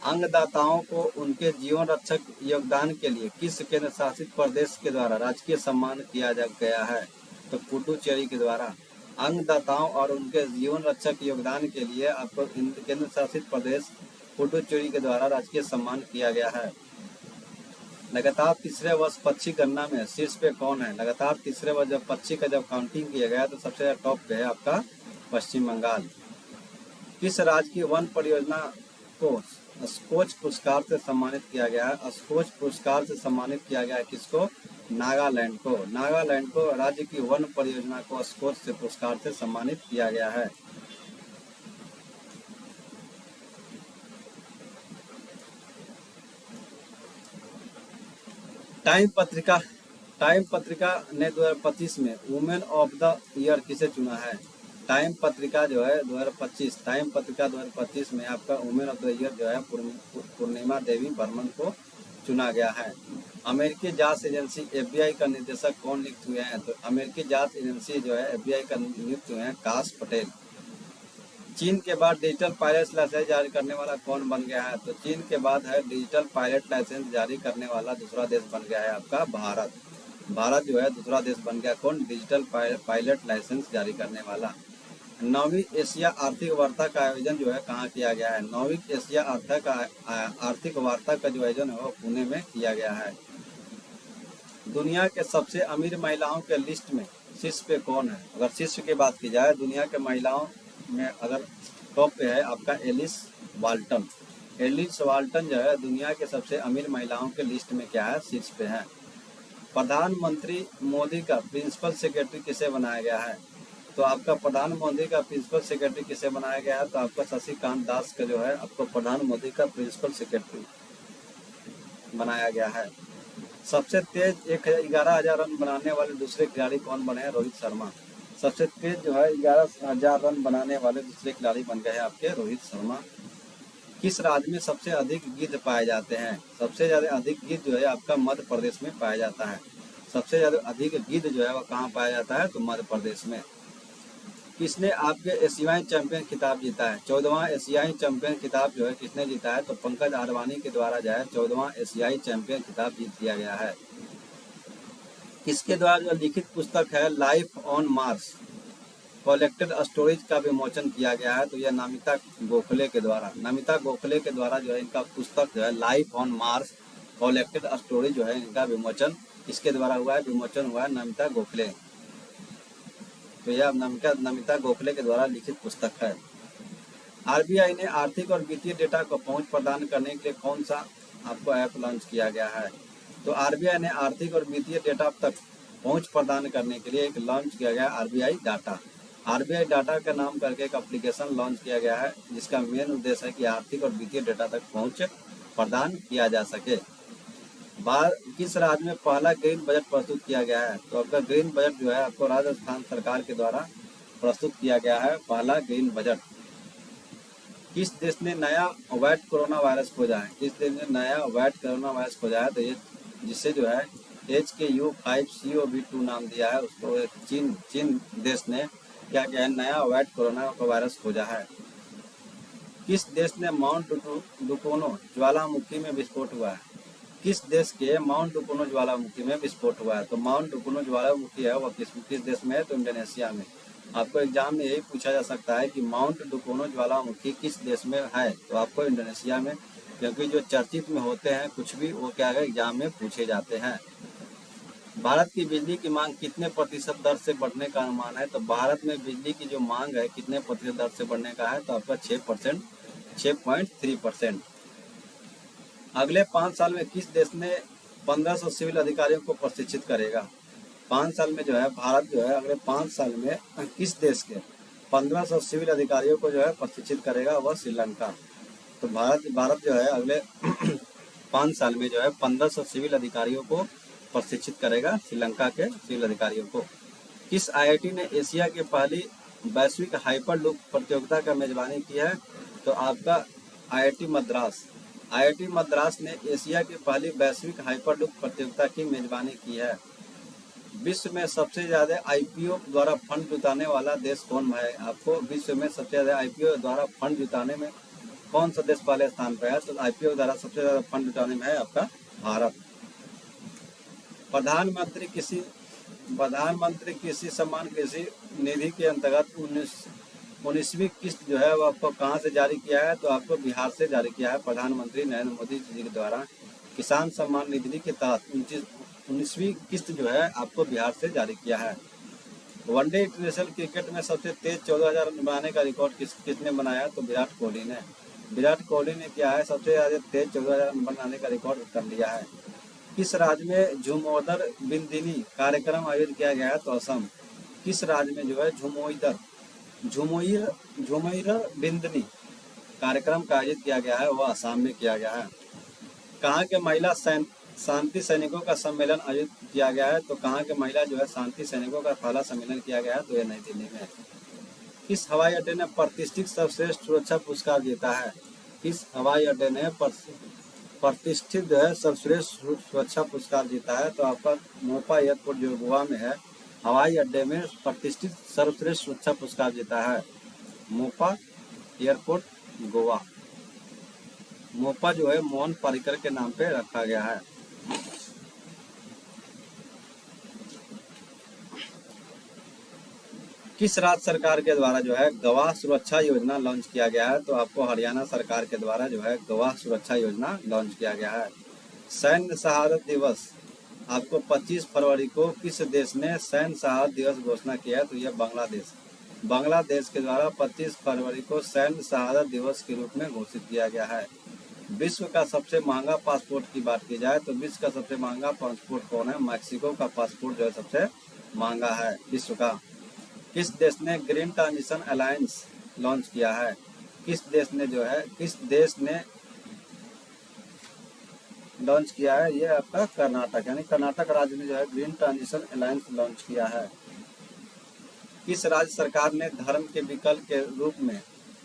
अंगदाताओं को उनके जीवन रक्षक योगदान के लिए किस केंद्र शासित प्रदेश के द्वारा राजकीय सम्मान किया गया है? तो पुडुचेरी के द्वारा। अंगदाताओं और उनके जीवन रक्षक योगदान के लिए आपको केंद्र शासित प्रदेश पुडुचेरी के द्वारा राजकीय सम्मान किया गया है। लगातार तीसरे वर्ष पक्षी गणना में शीर्ष पे कौन है? लगातार तीसरे वर्ष जब पक्षी का जब काउंटिंग किया गया तो सबसे ज्यादा टॉप पे है आपका पश्चिम बंगाल। किस राज्य की वन परियोजना को स्कोच पुरस्कार से सम्मानित किया गया है? स्कोच पुरस्कार से सम्मानित किया गया है किसको? नागालैंड को। नागालैंड को राज्य की वन परियोजना को स्कोच से पुरस्कार से सम्मानित किया गया है। टाइम पत्रिका ने 2025 में वुमेन ऑफ द ईयर किसे चुना है? टाइम पत्रिका जो है 2025 टाइम पत्रिका 2025 में आपका वुमेन ऑफ द ईयर जो है पूर्णिमा देवी बर्मन को चुना गया है। अमेरिकी जांच एजेंसी FBI का निदेशक कौन नियुक्त हुए हैं? तो अमेरिकी जांच एजेंसी जो है FBI का नियुक्त हुए हैं काश पटेल। चीन के बाद डिजिटल पायलट लाइसेंस जारी करने वाला कौन बन गया है? तो चीन के बाद है डिजिटल पायलट लाइसेंस जारी करने वाला दूसरा देश बन गया है आपका भारत। भारत जो है दूसरा देश बन गया कौन? डिजिटल पायलट लाइसेंस जारी करने वाला। 9वीं एशिया आर्थिक वार्ता का आयोजन जो है कहाँ किया गया है? 9वीं एशिया आर्थिक वार्ता का जो आयोजन है वो पुणे में किया गया है। दुनिया के सबसे अमीर महिलाओं के लिस्ट में शीर्ष पे कौन है? अगर शीर्ष की बात की जाए दुनिया के महिलाओं में अगर टॉप पे है आपका एलिस वाल्टन। एलिस वाल्टन जो है दुनिया के सबसे अमीर महिलाओं के लिस्ट में क्या है? शीर्ष पे है। प्रधानमंत्री मोदी का प्रिंसिपल सेक्रेटरी किसे बनाया गया है? तो आपका प्रधानमंत्री का प्रिंसिपल सेक्रेटरी किसे बनाया गया है? तो आपका शशिकांत दास का जो है आपको प्रधानमंत्री का प्रिंसिपल सेक्रेटरी बनाया गया है। सबसे तेज 11,000 रन बनाने वाले दूसरे खिलाड़ी कौन बने हैं? रोहित शर्मा। सबसे तेज जो है 11,000 रन बनाने वाले दूसरे खिलाड़ी बन गए हैं आपके रोहित शर्मा। किस राज्य में सबसे अधिक गिद्ध पाए जाते हैं? सबसे ज्यादा अधिक गिद्ध जो है आपका मध्य प्रदेश में पाया जाता है। सबसे ज्यादा अधिक गिद्ध जो है वह कहाँ पाया जाता है? तो मध्य प्रदेश में। किसने आपके एशियाई चैंपियन खिताब जीता है? 14वां एशियाई चैंपियन खिताब जो है किसने जीता है? तो पंकज आडवाणी के द्वारा जो है 14वां एशियाई चैंपियन खिताब जीत दिया गया है। किसके द्वारा जो लिखित पुस्तक है life on Mars collected stories का विमोचन किया गया है? तो यह नमिता गोखले के द्वारा जो है इनका पुस्तक जो है life on Mars collected stories जो है इनका विमोचन किसके द्वारा हुआ है? विमोचन हुआ है नमिता गोखले। तो यह नमिता गोखले के द्वारा लिखित पुस्तक है। RBI ने आर्थिक और वित्तीय डेटा को पहुंच प्रदान करने के लिए कौन सा आपको ऐप लॉन्च किया गया है? तो RBI ने आर्थिक और वित्तीय डेटा तक पहुंच प्रदान करने के लिए एक लॉन्च किया गया RBI डाटा। RBI डाटा का नाम करके एक एप्लीकेशन लॉन्च किया गया है जिसका मेन उद्देश्य है कि आर्थिक और वित्तीय डेटा तक पहुंच प्रदान किया जा सके। किस राज्य में पहला ग्रीन बजट प्रस्तुत किया गया है? तो आपका ग्रीन बजट जो है आपको राजस्थान सरकार के द्वारा प्रस्तुत किया गया है पहला ग्रीन बजट। किस देश ने नया वैट कोरोना वायरस खोजा है? किस देश ने नया वैट कोरोना वायरस खोजा है? तो ये जिसे जो है HKU5CV2 नाम दिया है उसको चीन देश ने क्या किया है? नया वैट कोरोना वायरस खोजा है। किस देश ने माउंट डुकोनो ज्वालामुखी में विस्फोट हुआ है? किस देश के माउंट डुकोनो ज्वालामुखी में विस्फोट हुआ है? तो माउंट डुकोनो ज्वालामुखी है वह किस देश में है? तो इंडोनेशिया में। आपको एग्जाम में यही पूछा जा सकता है कि माउंट डुकोनो ज्वालामुखी किस देश में है? तो आपको इंडोनेशिया में, क्योंकि जो चर्चित में होते हैं कुछ भी वो क्या है एग्जाम में पूछे जाते हैं। भारत की बिजली की मांग कितने प्रतिशत दर से बढ़ने का अनुमान है? तो भारत में बिजली की जो मांग है कितने प्रतिशत दर से बढ़ने का है? तो आपका 6.3%। अगले 5 साल में किस देश ने 1500 सिविल अधिकारियों को प्रशिक्षित करेगा? 5 साल में जो है भारत जो है अगले 5 साल में किस देश के 1500 सिविल अधिकारियों को जो है प्रशिक्षित करेगा? वह श्रीलंका। तो भारत जो है अगले 5 साल में जो है 1500 सिविल अधिकारियों को प्रशिक्षित करेगा, श्रीलंका के सिविल अधिकारियों को। किस IIT ने एशिया की पहली वैश्विक हाइपरलूप प्रतियोगिता का मेजबानी की है? तो आपका IIT मद्रास ने एशिया की पहली वैश्विक हाइपरलूप प्रतियोगिता की मेजबानी की है। विश्व में सबसे ज्यादा IPO द्वारा फंड जुटाने वाला देश कौन है? आपको विश्व में सबसे ज्यादा IPO द्वारा फंड जुटाने में कौन सा देश पहले स्थान पर है? तो IPO द्वारा सबसे ज्यादा फंड जुटाने में है आपका भारत। प्रधानमंत्री कृषि सम्मान कृषि निधि के अंतर्गत 19वीं किस्त जो है वो आपको कहाँ से जारी किया है, तो आपको बिहार से जारी किया है प्रधानमंत्री नरेंद्र मोदी जी के द्वारा। किसान सम्मान निधि के तहत 19वीं किस्त जो है आपको बिहार से जारी किया है। वनडे इंटरनेशनल क्रिकेट में सबसे तेज 14,000 रन बनाने का रिकॉर्ड किसने बनाया, तो विराट कोहली ने। विराट कोहली ने क्या है सबसे ज्यादा तेज 14,000 रन बनाने का रिकॉर्ड कर लिया है। किस राज्य में झुमोदर बिंदिनी कार्यक्रम आयोजित किया गया है, तो असम। किस राज्य में जो है झुमोइर झुमोइर बिंदनी कार्यक्रम का आयोजित किया गया है, वह असम में किया गया है। कहाँ के महिला शांति सैनिकों का सम्मेलन आयोजित किया गया है, तो कहाँ के महिला जो है शांति सैनिकों का पहला सम्मेलन किया गया है, तो यह नई दिल्ली में। किस हवाई अड्डे ने प्रतिष्ठित सर्वश्रेष्ठ सुरक्षा पुरस्कार जीता है, किस हवाई अड्डे ने प्रतिष्ठित जो है सर्वश्रेष्ठ सुरक्षा पुरस्कार जीता है, तो आपका मोपा एयरपोर्ट जो गोवा में है, हवाई अड्डे में प्रतिष्ठित सर्वश्रेष्ठ सुरक्षा पुरस्कार जीता है मोपा एयरपोर्ट गोवा। मोपा जो है मोहन पारिकर के नाम पे रखा गया है। किस राज्य सरकार के द्वारा जो है गवाह सुरक्षा योजना लॉन्च किया गया है, तो आपको हरियाणा सरकार के द्वारा जो है गवाह सुरक्षा योजना लॉन्च किया गया है। सैन्य शहादत दिवस आपको 25 फरवरी को किस देश ने सैन्य शहादत दिवस घोषणा किया है, तो यह बांग्लादेश के द्वारा 25 फरवरी को सैन्य शहादत दिवस के रूप में घोषित किया गया है। विश्व का सबसे महंगा पासपोर्ट की बात की जाए तो विश्व का सबसे महंगा पासपोर्ट कौन है, मैक्सिको का पासपोर्ट जो है सबसे महंगा है विश्व का। किस देश ने ग्रीन ट्रांजिशन अलायंस लॉन्च किया है, किस देश ने लॉन्च किया है, ये आपका कर्नाटक, यानी कर्नाटक राज्य ने जो है ग्रीन ट्रांजिशन अलायंस लॉन्च किया है। किस राज्य सरकार ने धर्म के विकल्प के रूप में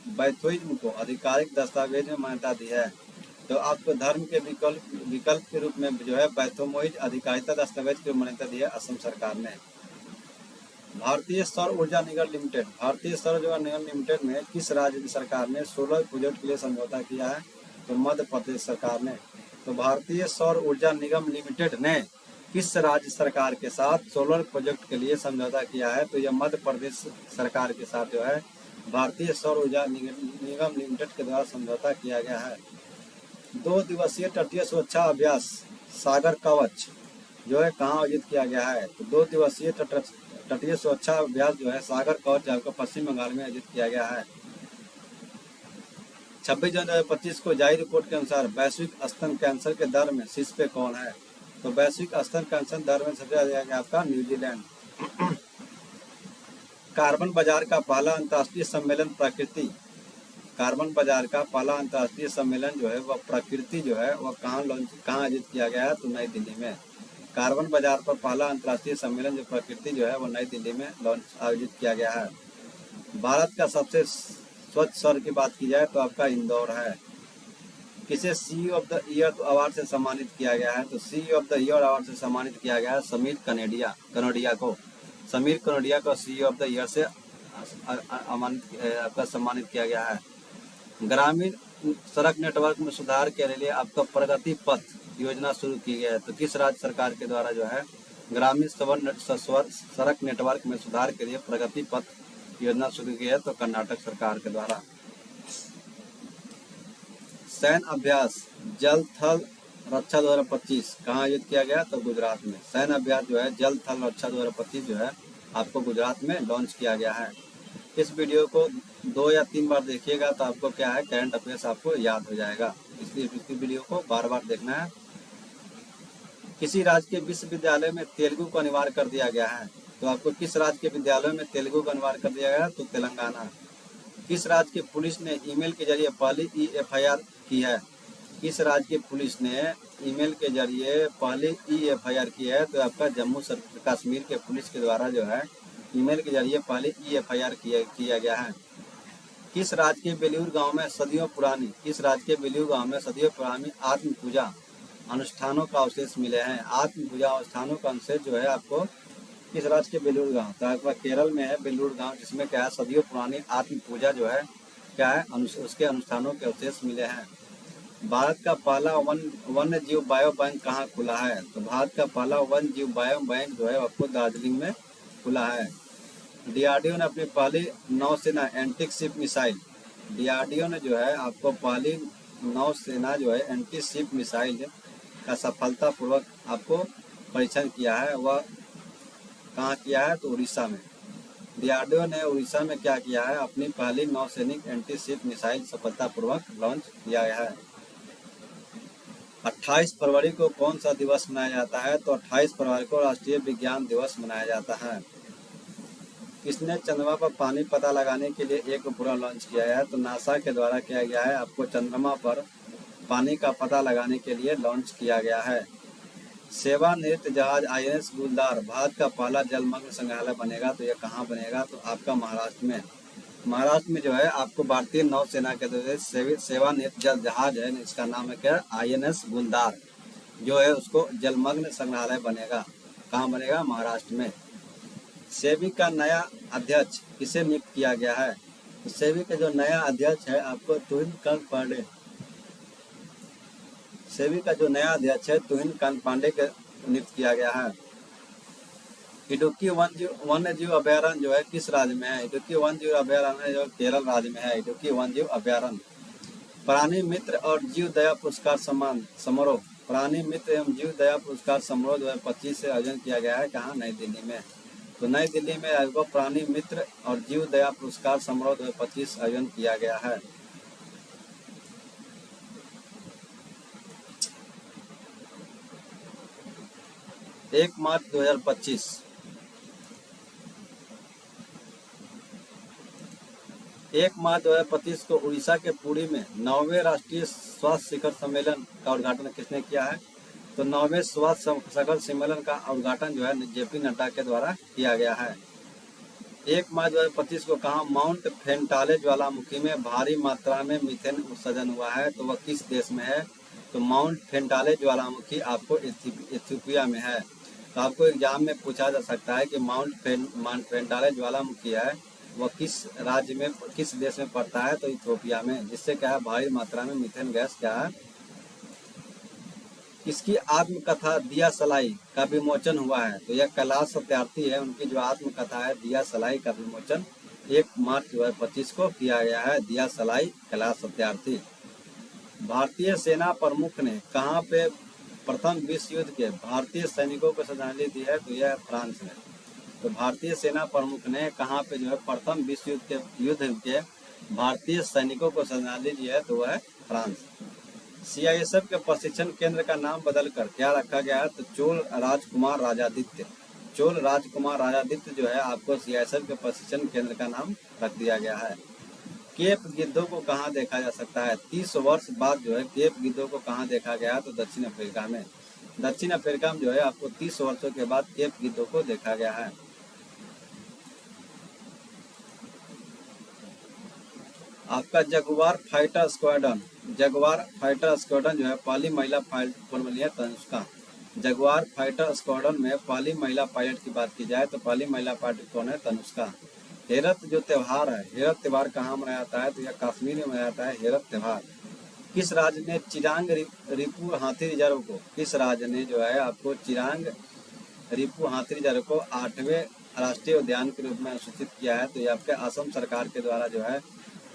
बैथुइज्म को आधिकारिक दस्तावेज में मान्यता दी है, तो आपको धर्म के विकल्प के रूप में जो है बैथोमोइज आधिकारिकता दस्तावेज की मान्यता दी है असम सरकार ने। भारतीय सौर ऊर्जा निगम लिमिटेड में किस राज्य सरकार ने सोलर प्रोजेक्ट के लिए समझौता किया है, तो मध्य प्रदेश सरकार ने। तो भारतीय सौर ऊर्जा निगम लिमिटेड ने किस राज्य सरकार के साथ सोलर प्रोजेक्ट के लिए समझौता किया है, तो यह मध्य प्रदेश सरकार के साथ जो है भारतीय सौर ऊर्जा निगम लिमिटेड के द्वारा समझौता किया गया है। 2 दिवसीय तटीय सुरक्षा अभ्यास सागर कवच जो है कहाँ आयोजित किया गया है, तो 2 दिवसीय तटीय सुरक्षा अभ्यास जो है सागर कवच आपको पश्चिम बंगाल में आयोजित किया गया है। 26 जनवरी 2025 को जारी रिपोर्ट के अनुसार वैश्विक स्तन कैंसर के दर में शीर्ष पे कौन है, तो वैश्विक स्तन कैंसर दर में सबसे ज्यादा आपका न्यूजीलैंड। कार्बन बाजार का पहला अंतर्राष्ट्रीय सम्मेलन जो है वह प्रकृति जो है वह कहाँ आयोजित किया गया है, तो नई दिल्ली में। कार्बन बाजार पर पहला अंतर्राष्ट्रीय सम्मेलन जो प्रकृति जो है वह नई दिल्ली में आयोजित किया गया है। भारत का सबसे स्वच्छ शहर की बात की जाए तो आपका इंदौर है। किसे CEO of the year award से सम्मानित किया गया है, तो CEO of the year award से सम्मानित किया गया है समीर कनोडिया को सीईओ ऑफ द ईयर से आपका सम्मानित किया गया है। ग्रामीण सड़क नेटवर्क में सुधार के लिए आपका प्रगति पथ योजना शुरू की गई है, तो किस राज्य सरकार के द्वारा जो है ग्रामीण सड़क नेटवर्क में सुधार के लिए प्रगति पथ योजना शुरू की है, तो कर्नाटक सरकार के द्वारा। सैन्य अभ्यास जल थल रक्षा 2025 कहाँ आयोजित किया गया, तो गुजरात में। सैन्य अभ्यास जो है जल थल रक्षा 2025 जो है आपको गुजरात में लॉन्च किया गया है। इस वीडियो को 2 या 3 बार देखिएगा तो आपको क्या है करंट अफेयर्स आपको याद हो जाएगा, इसलिए इस वीडियो को बार बार देखना है। किसी राज्य के विश्वविद्यालय में तेलुगु को अनिवार्य कर दिया गया है, तो आपको किस राज्य के विद्यालय में तेलुगु को अनिवार्य कर दिया गया है, तो तेलंगाना। किस राज्य की पुलिस ने ईमेल के जरिए पहली EFIR की है, किस राज्य की पुलिस ने ईमेल के जरिए पहली EFIR की है, तो आपका जम्मू कश्मीर के पुलिस के द्वारा जो है ईमेल के जरिए पहले EFIR किया गया है। किस राज्य के बेलूर गांव में सदियों पुरानी आत्म पूजा अनुष्ठानों का अवशेष मिले हैं। आत्म पूजा अनुष्ठानों का अवशेष जो है आपको किस राज्य के बेलूर गांव, तो आपका केरल में है बेलूर गांव, जिसमें क्या है सदियों पुरानी आत्म पूजा जो है क्या है उसके अनुष्ठानों के अवशेष मिले हैं। भारत का पहला वन्य जीव बायो बैंक कहाँ खुला है, तो भारत का पहला वन्य जीव बायो बैंक जो है आपको दार्जिलिंग में खुला है। डीआरडीओ ने अपनी पहली नौसेना एंटी शिप मिसाइल, डीआरडीओ ने जो है आपको पहली नौसेना जो है एंटी शिप मिसाइल का सफलतापूर्वक आपको परीक्षण किया है। वह कहाँ किया है? तो उड़ीसा में। डीआरडीओ ने उड़ीसा में क्या किया है? अपनी पहली नौसैनिक एंटी शिप मिसाइल सफलतापूर्वक लॉन्च किया गया है। 28 फरवरी को कौन सा दिवस मनाया जाता है? तो 28 फरवरी को राष्ट्रीय विज्ञान दिवस मनाया जाता है। किसने चंद्रमा पर पानी पता लगाने के लिए एक उपग्रह लॉन्च किया है? तो नासा के द्वारा किया गया है। आपको चंद्रमा पर पानी का पता लगाने के लिए लॉन्च किया गया है। सेवानिवृत्त जहाज आईएनएस गुलदार भारत का पहला जलमग्न संग्रहालय बनेगा। तो यह कहाँ बनेगा? तो आपका महाराष्ट्र में। महाराष्ट्र में जो है आपको भारतीय नौसेना के द्वारा सेवानिवृत्त जल जहाज है, इसका नाम है क्या? आईएनएस गुलदार, जो है उसको जलमग्न संग्रहालय बनेगा। कहाँ बनेगा? महाराष्ट्र में। सेबी का नया अध्यक्ष किसे नियुक्त किया गया है? तो सेबी का जो नया अध्यक्ष है आपको तुहिन कांत पांडे, सेबी का जो नया अध्यक्ष है तुहिन कांत पांडे के नियुक्त किया गया है। इडुक्की वन्य जीव अभयारण्य जो है किस राज्य में है? इडुक्की वन्य जीव अभयारण्य जो केरल राज्य में है, इडुक्की वन्य जीव अभयारण्य। प्राणी मित्र और जीव दया पुरस्कार सम्मान समारोह, प्राणी मित्र एवं जीव दया पुरस्कार समारोह 2025 से आयोजन किया गया है। कहाँ? नई दिल्ली में। तो नई दिल्ली में आपको प्राणी मित्र और जीव दया पुरस्कार समारोह 2025 आयोजन किया गया है। एक मार्च 2025 को उड़ीसा के पुरी में 9वें राष्ट्रीय स्वास्थ्य शिखर सम्मेलन का उद्घाटन किसने किया है? तो 9वें स्वास्थ्य शिखर सम्मेलन का उद्घाटन जो है जेपी नड्डा के द्वारा किया गया है। 1 मार्च 2025 को कहा माउंट फेंटाले ज्वालामुखी में भारी मात्रा में मीथेन उत्सर्जन हुआ है। तो वह किस देश में है? तो माउंट फेंटाले ज्वालामुखी आपको इथियोपिया में है। तो आपको एग्जाम में पूछा जा सकता है कि माउंट फेंटाले ज्वालामुखी है वह किस राज्य में, किस देश में पड़ता है? तो इथियोपिया में, जिससे क्या है भारी मात्रा में मीथेन गैस क्या है। इसकी आत्मकथा दिया सलाई का विमोचन हुआ है। तो यह कैलाश सत्यार्थी है, उनकी जो आत्मकथा है दिया सलाई का विमोचन 1 मार्च 2025 को किया गया है। दिया सलाई कैलाश सत्यार्थी। भारतीय सेना प्रमुख ने कहाँ पे प्रथम विश्व युद्ध के भारतीय सैनिकों को श्रद्धांजलि दी है? तो यह फ्रांस में। तो भारतीय सेना प्रमुख ने कहाँ पे जो है प्रथम विश्व युद्ध के भारतीय सैनिकों को श्रद्धांजलि दी है? तो वह है फ्रांस। सीआईएसएफ के प्रशिक्षण केंद्र का नाम बदलकर क्या रखा गया है? तो चोल राजकुमार राजादित्य, चोल राजकुमार राजादित्य जो है आपको सीआईएसएफ के प्रशिक्षण केंद्र का नाम रख दिया गया है। केप गिद्धों को कहाँ देखा जा सकता है? 30 वर्ष बाद जो है केप गिद्धों को कहाँ देखा गया है? तो दक्षिण अफ्रीका में। दक्षिण अफ्रीका में जो है आपको 30 वर्षों के बाद केप गिद्धों को देखा गया है। आपका Jaguar fighter squadron, Jaguar fighter squadron जो है पहली महिला पायलट मिली है तनुष्का। जगुआर फाइटर स्क्वाड्रन में पहली महिला पायलट की बात की जाए तो पहली महिला पायलट कौन है? तनुष्का। हेरत जो त्योहार है, हेरत त्योहार कहाँ मनाया जाता है? तो यह कश्मीर में मनाया जाता है हेरत त्योहार। किस राज्य ने चिरांग रिपू हाथी रिजर्व को, किस राज्य ने जो है आपको चिरांग रिपू हाथी रिजर्व को 8वें राष्ट्रीय उद्यान के रूप में सूचित किया है? तो ये आपके असम सरकार के द्वारा जो है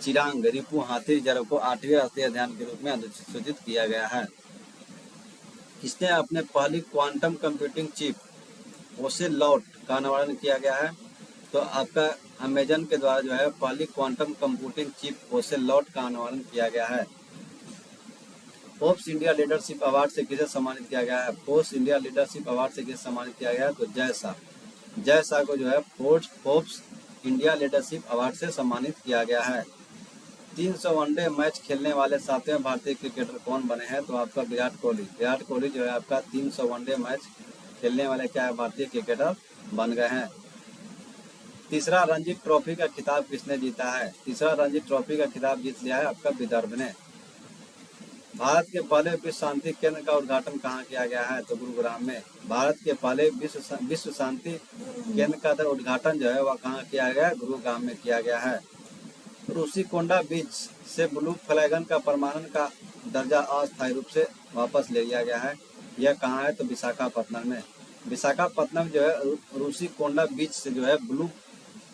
चिरांग रिपू हाथी रिजर्व को 8वें राष्ट्रीय उद्यान के रूप में सूचित किया गया है। इसने अपने पहली क्वांटम कंप्यूटिंग चिप ओसेलॉट का अनावरण किया गया है। तो आपका अमेजन के द्वारा जो है पहली क्वांटम कंप्यूटिंग चिप ओसेलॉट का अनावरण किया गया है। फोर्ब्स इंडिया लीडरशिप अवार्ड से किसे सम्मानित किया गया है? फोर्ब्स इंडिया लीडरशिप अवार्ड से किसे सम्मानित किया गया है? तो जय शाह को जो है फोर्ब्स इंडिया लीडरशिप अवार्ड से सम्मानित किया गया है। 300 वनडे मैच खेलने वाले 7वें भारतीय क्रिकेटर कौन बने हैं? तो आपका विराट कोहली। विराट कोहली जो है आपका 300 वनडे मैच खेलने वाले क्या है भारतीय क्रिकेटर बन गए हैं। तीसरा रणजी ट्रॉफी का खिताब किसने जीता है? तीसरा रणजी ट्रॉफी का खिताब जीत लिया है आपका विदर्भ ने। भारत के पहले विश्व शांति केंद्र का उद्घाटन कहाँ किया गया है? तो गुरुग्राम में। भारत के पहले विश्व शांति केंद्र का उद्घाटन जो है वह कहाँ किया गया? गुरुग्राम में किया गया है। रूसीकोंडा बीच से ब्लू फ्लैगन का परमाणु का दर्जा अस्थायी रूप से वापस ले लिया गया है। यह कहाँ है? तो विशाखापत्तनम में। विशाखापत्तनम जो है रूसीकोंडा बीच से जो है ब्लू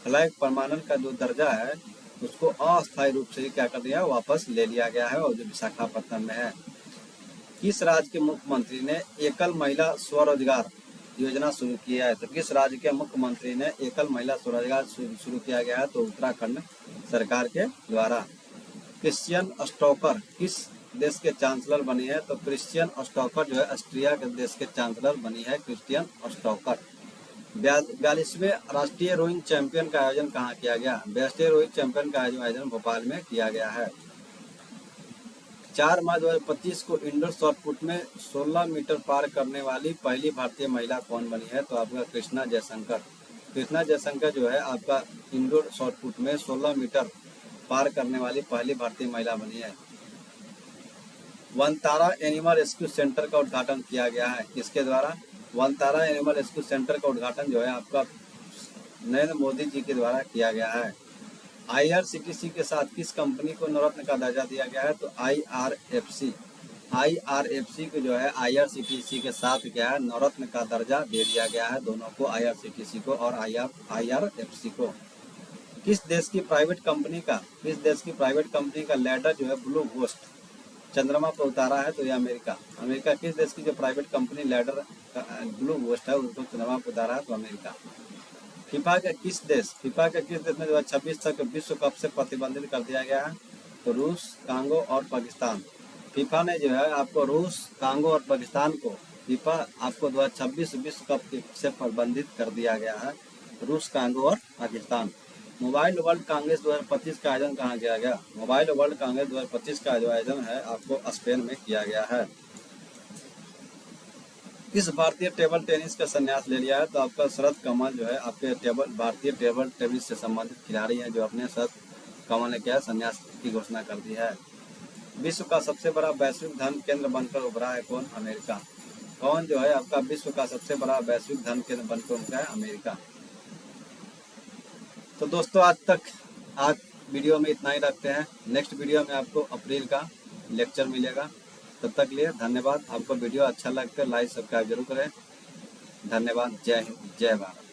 फ्लैग प्रमाणन का जो दर्जा है उसको अस्थायी रूप से क्या कर दिया, वापस ले लिया गया है, और जो विशाखापट्टनम में है। किस राज्य के मुख्यमंत्री ने एकल महिला स्वरोजगार योजना शुरू किया है? तो किस राज्य के मुख्यमंत्री ने एकल महिला स्वरोजगार शुरू किया गया है? तो उत्तराखंड सरकार के द्वारा। क्रिश्चियन स्टोकर किस देश के चांसलर बनी है? तो क्रिश्चियन स्टोकर जो है ऑस्ट्रिया के देश के चांसलर बनी है, क्रिश्चियन स्टोकर। 42वें राष्ट्रीय रोइंग चैंपियन का आयोजन कहाँ किया गया? राष्ट्रीय रोइंग चैंपियन का आयोजन भोपाल में किया गया है। 4 मार्च 2025 को इंडोर शॉटपुट में 16 मीटर पार करने वाली पहली भारतीय महिला कौन बनी है? तो आपका कृष्णा जयशंकर। कृष्णा जयशंकर जो है आपका इंडोर शॉटपुट में 16 मीटर पार करने वाली पहली भारतीय महिला बनी है। वनतारा एनिमल रेस्क्यू सेंटर का उद्घाटन किया गया है, किसके द्वारा? वनतारा एनिमल रेस्क्यू सेंटर का उद्घाटन जो है आपका नरेंद्र मोदी जी के द्वारा किया गया है। IRCTC के साथ किस कंपनी को नवरत्न का दर्जा दिया गया है? तो IRFC को जो है IRCTC के साथ क्या है, नवरत्न का दर्जा दे दिया गया है, दोनों को, IRCTC को और IRFC को। किस देश की प्राइवेट कंपनी का लैंडर जो है ब्लू घोस्ट चंद्रमा पर उतारा है? तो ये अमेरिका किस देश की जो private company lander blue ghost है उसको चंद्रमा पर उतारा है? तो अमेरिका। फीफा के किस देश में 2026 तक विश्व कप से प्रतिबंधित कर दिया गया है? तो रूस, कांगो और पाकिस्तान। फीफा ने जो है आपको रूस, कांगो और पाकिस्तान को फीफा आपको 2026 विश्व कप से प्रतिबंधित कर दिया गया है, रूस, कांगो और पाकिस्तान। मोबाइल वर्ल्ड कांग्रेस 2025 का आयोजन कहाँ किया गया? मोबाइल वर्ल्ड कांग्रेस 2025 का जो आयोजन है आपको स्पेन में किया गया है। किस भारतीय टेबल टेनिस का संन्यास ले लिया है? तो आपका शरद कमल जो है आपके भारतीय टेबल टेनिस से संबंधित खिलाड़ी हैं, जो अपने शरद कमल ने क्या संन्यास की घोषणा कर दी है। विश्व का सबसे बड़ा वैश्विक धन केंद्र बनकर उभरा है कौन? अमेरिका। कौन जो है आपका विश्व का सबसे बड़ा वैश्विक धन केंद्र बनकर उभरा है? अमेरिका। तो दोस्तों आज वीडियो में इतना ही रखते हैं। नेक्स्ट वीडियो में आपको अप्रैल का लेक्चर मिलेगा। तब तक लिए धन्यवाद। आपको वीडियो अच्छा लगता है लाइक सब्सक्राइब जरूर करें। धन्यवाद। जय हिंद, जय भारत।